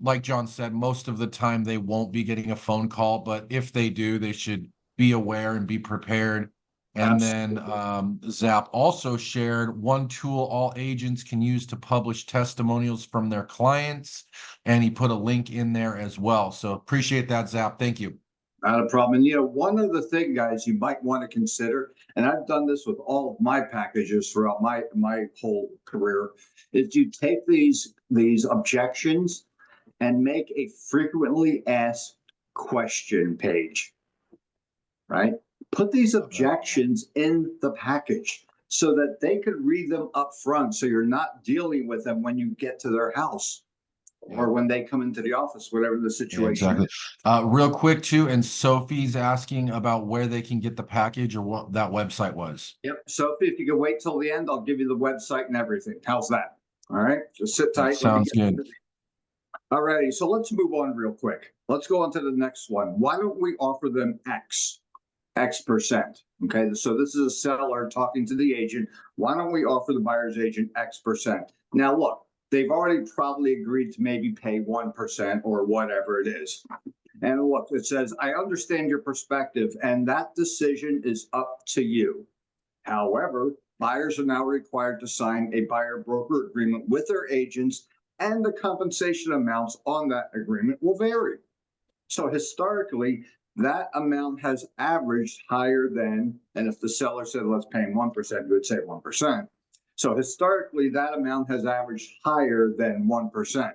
Like John said, most of the time they won't be getting a phone call, but if they do, they should be aware and be prepared. And then Zap also shared one tool all agents can use to publish testimonials from their clients. And he put a link in there as well. So appreciate that, Zap. Thank you. Not a problem. And, you know, one other thing, guys, you might want to consider, and I've done this with all of my packages throughout my whole career, is you take these objections and make a frequently asked question page, right? Put these objections in the package so that they could read them up front, so you're not dealing with them when you get to their house. Or when they come into the office, whatever the situation is. Real quick too, and Sophie's asking about where they can get the package or what that website was. Yep. Sophie, if you can wait till the end, I'll give you the website and everything. How's that? All right. Just sit tight. Sounds good. All righty. So let's move on real quick. Let's go on to the next one. Why don't we offer them X percent? Okay. So this is a seller talking to the agent. Why don't we offer the buyer's agent X percent? Now, look. They've already probably agreed to maybe pay 1% or whatever it is. And look, it says, I understand your perspective, and that decision is up to you. However, buyers are now required to sign a buyer broker agreement with their agents, and the compensation amounts on that agreement will vary. So historically, that amount has averaged higher than, and if the seller said, let's pay him 1%, you would say 1%. So historically, that amount has averaged higher than 1%.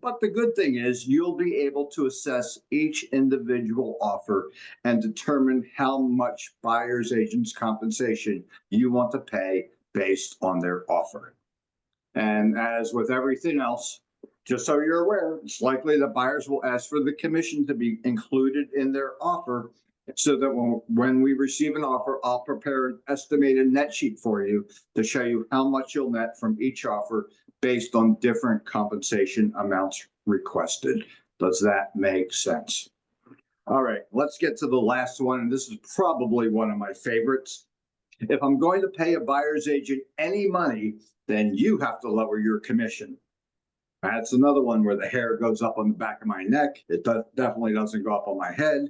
But the good thing is you'll be able to assess each individual offer and determine how much buyer's agent's compensation you want to pay based on their offer. And as with everything else, just so you're aware, it's likely that buyers will ask for the commission to be included in their offer, so that when we receive an offer, I'll prepare an estimated net sheet for you to show you how much you'll net from each offer based on different compensation amounts requested. Does that make sense? All right, let's get to the last one. And this is probably one of my favorites. If I'm going to pay a buyer's agent any money, then you have to lower your commission. That's another one where the hair goes up on the back of my neck. It definitely doesn't go up on my head.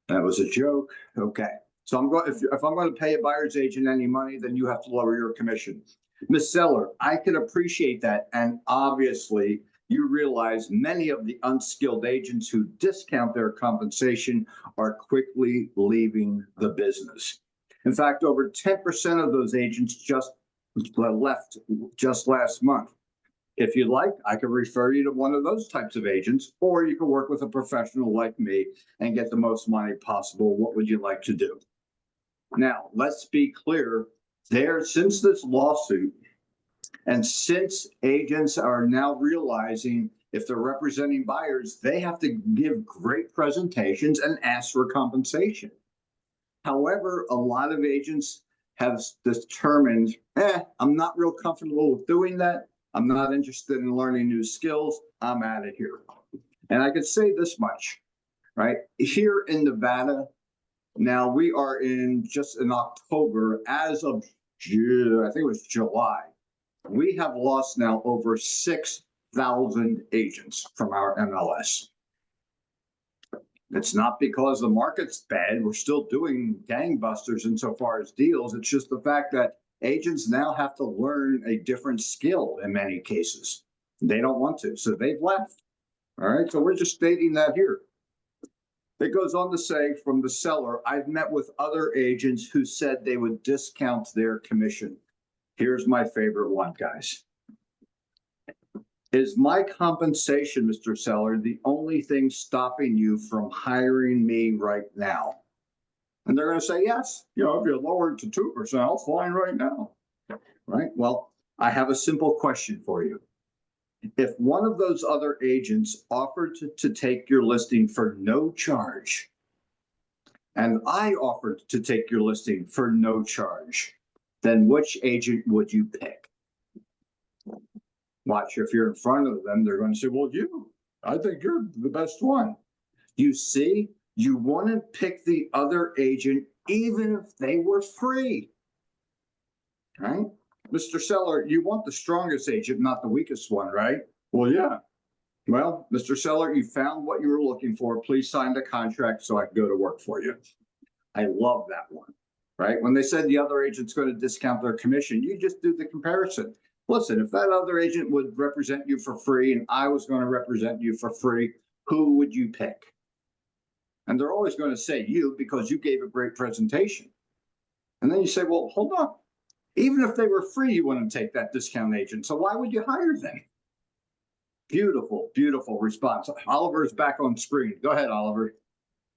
That was a joke. Okay. So if I'm going to pay a buyer's agent any money, then you have to lower your commission. Ms. Seller, I can appreciate that. And obviously, you realize many of the unskilled agents who discount their compensation are quickly leaving the business. In fact, over 10% of those agents just left just last month. If you'd like, I could refer you to one of those types of agents, or you can work with a professional like me and get the most money possible. What would you like to do? Now, let's be clear. Since this lawsuit, and since agents are now realizing if they're representing buyers, they have to give great presentations and ask for compensation. However, a lot of agents have determined, I'm not real comfortable with doing that. I'm not interested in learning new skills. I'm out of here. And I could say this much, right? Here in Nevada, now we are just in October, as of June, I think it was July, we have lost now over 6,000 agents from our MLS. It's not because the market's bad. We're still doing gangbusters insofar as deals. It's just the fact that agents now have to learn a different skill in many cases. They don't want to, so they've left. All right, so we're just stating that here. It goes on to say from the seller, I've met with other agents who said they would discount their commission. Here's my favorite one, guys. Is my compensation, Mr. Seller, the only thing stopping you from hiring me right now? And they're going to say, yes. You know, if you lower it to 2%, I'll fine right now. Right? Well, I have a simple question for you. If one of those other agents offered to take your listing for no charge, and I offered to take your listing for no charge, then which agent would you pick? Watch, if you're in front of them, they're going to say, well, I think you're the best one. You see, you want to pick the other agent even if they were free. Right? Mr. Seller, you want the strongest agent, not the weakest one, right? Well, yeah. Well, Mr. Seller, you found what you were looking for. Please sign the contract so I can go to work for you. I love that one, right? When they said the other agent's going to discount their commission, you just do the comparison. Listen, if that other agent would represent you for free and I was going to represent you for free, who would you pick? And they're always going to say you because you gave a great presentation. And then you say, well, hold on. Even if they were free, you wouldn't take that discount agent. So why would you hire them? Beautiful, beautiful response. Oliver's back on screen. Go ahead, Oliver.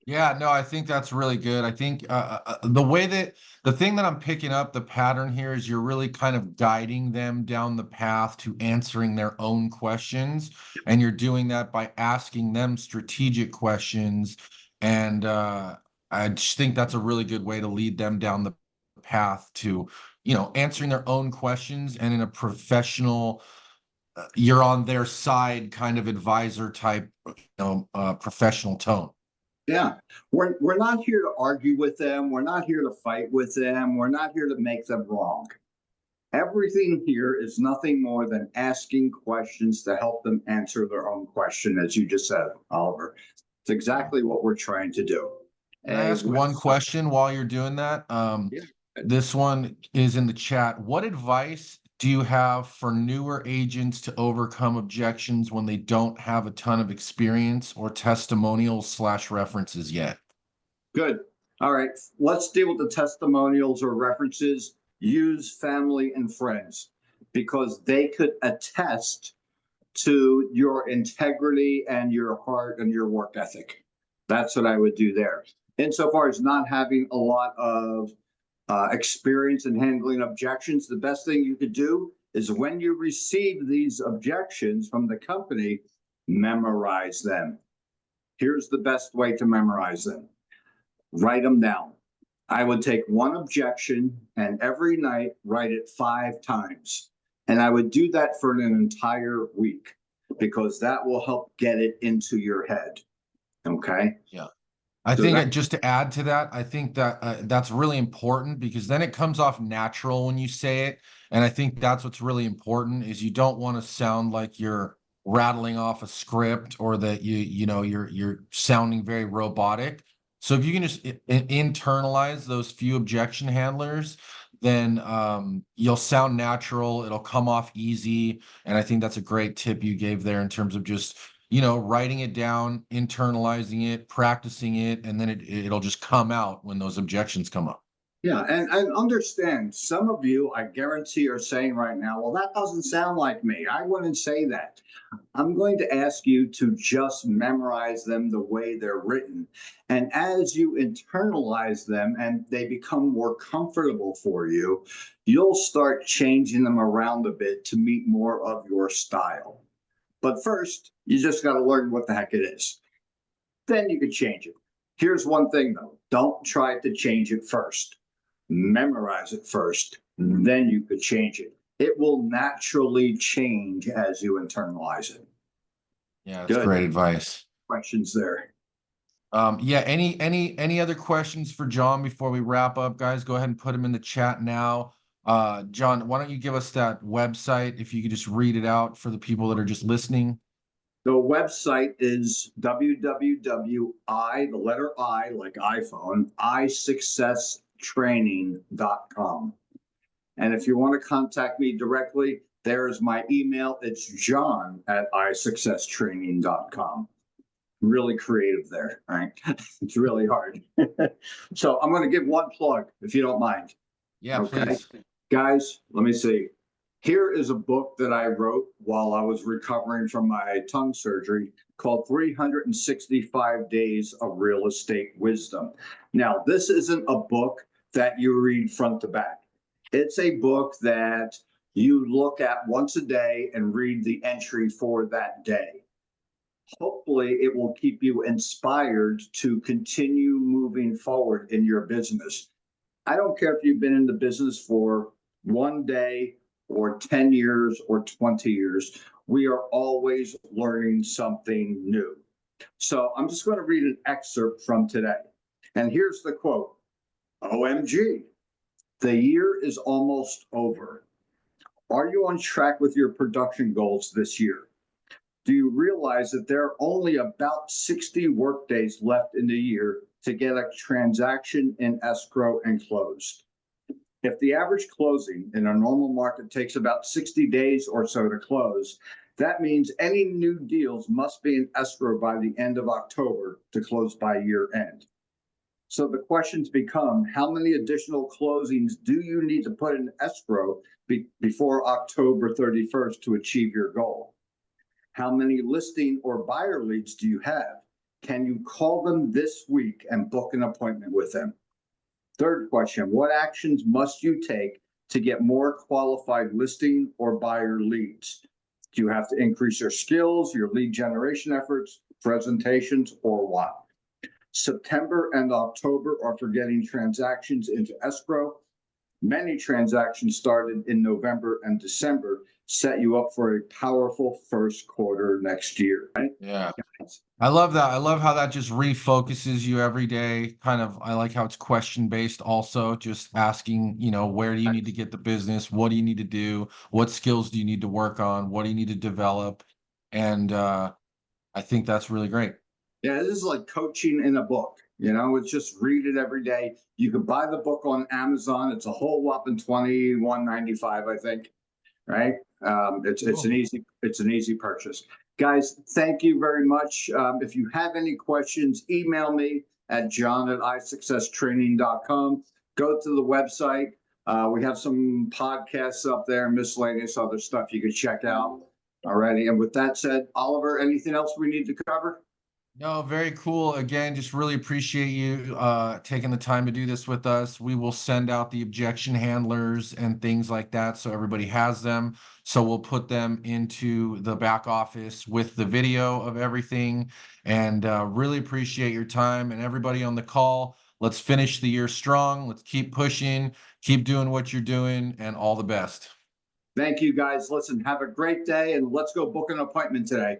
Yeah, no, I think that's really good. I think the thing that I'm picking up the pattern here is you're really kind of guiding them down the path to answering their own questions. And you're doing that by asking them strategic questions. And I just think that's a really good way to lead them down the path to, answering their own questions and in a professional, you're on their side kind of advisor type, professional tone. Yeah, we're not here to argue with them. We're not here to fight with them. We're not here to make them wrong. Everything here is nothing more than asking questions to help them answer their own question, as you just said, Oliver. It's exactly what we're trying to do. Can I ask one question while you're doing that? Yeah. This one is in the chat. What advice do you have for newer agents to overcome objections when they don't have a ton of experience or testimonials / references yet? Good. All right. Let's deal with the testimonials or references. Use family and friends because they could attest to your integrity and your heart and your work ethic. That's what I would do there. Insofar as not having a lot of experience in handling objections, the best thing you could do is when you receive these objections from the company, memorize them. Here's the best way to memorize them. Write them down. I would take one objection and every night write it 5 times. And I would do that for an entire week because that will help get it into your head. Okay? Yeah. I think just to add to that, I think that that's really important because then it comes off natural when you say it. And I think that's what's really important is you don't want to sound like you're rattling off a script or that you're sounding very robotic. So if you can just internalize those few objection handlers, then you'll sound natural. It'll come off easy. And I think that's a great tip you gave there in terms of just writing it down, internalizing it, practicing it, and then it'll just come out when those objections come up. Yeah, and understand, some of you, I guarantee, are saying right now, well, that doesn't sound like me. I wouldn't say that. I'm going to ask you to just memorize them the way they're written. And as you internalize them and they become more comfortable for you, you'll start changing them around a bit to meet more of your style. But first, you just got to learn what the heck it is. Then you can change it. Here's one thing though, don't try to change it first. Memorize it first, then you could change it. It will naturally change as you internalize it. Yeah, that's Good. great advice. Questions there? Yeah, any other questions for John before we wrap up, guys? Go ahead and put them in the chat now. John, why don't you give us that website if you could just read it out for the people that are just listening? The website is www.i, the letter I, like iPhone, isuccesstraining.com. And if you want to contact me directly, there's my email. It's john@isuccesstraining.com. Really creative there, right? It's really hard. So I'm going to give one plug, if you don't mind. Yeah, Okay. please. Guys, let me see. Here is a book that I wrote while I was recovering from my tongue surgery called 365 Days of Real Estate Wisdom. Now, this isn't a book that you read front to back. It's a book that you look at once a day and read the entry for that day. Hopefully, it will keep you inspired to continue moving forward in your business. I don't care if you've been in the business for one day or 10 years or 20 years. We are always learning something new. So I'm just going to read an excerpt from today. And here's the quote. OMG, the year is almost over. Are you on track with your production goals this year? Do you realize that there are only about 60 workdays left in the year to get a transaction in escrow and closed? If the average closing in a normal market takes about 60 days or so to close, that means any new deals must be in escrow by the end of October to close by year end. So the questions become, how many additional closings do you need to put in escrow before October 31st to achieve your goal? How many listing or buyer leads do you have? Can you call them this week and book an appointment with them? Third question, what actions must you take to get more qualified listing or buyer leads? Do you have to increase your skills, your lead generation efforts, presentations, or what? September and October are for getting transactions into escrow. Many transactions started in November and December set you up for a powerful first quarter next year, right? Yeah. I love that. I love how that just refocuses you every day. Kind of, I like how it's question based also, just asking, where do you need to get the business? What do you need to do? What skills do you need to work on? What do you need to develop? And I think that's really great. Yeah, this is like coaching in a book. It's just read it every day. You can buy the book on Amazon. It's a whole whopping $21.95, I think. Right? It's an easy purchase. Guys, thank you very much. If you have any questions, email me at john@isuccesstraining.com. Go to the website. We have some podcasts up there, miscellaneous other stuff you can check out. Alrighty. And with that said, Oliver, anything else we need to cover? No, very cool. Again, just really appreciate you taking the time to do this with us. We will send out the objection handlers and things like that so everybody has them. So we'll put them into the back office with the video of everything. And really appreciate your time and everybody on the call. Let's finish the year strong. Let's keep pushing, keep doing what you're doing, and all the best. Thank you, guys. Listen, have a great day, and let's go book an appointment today.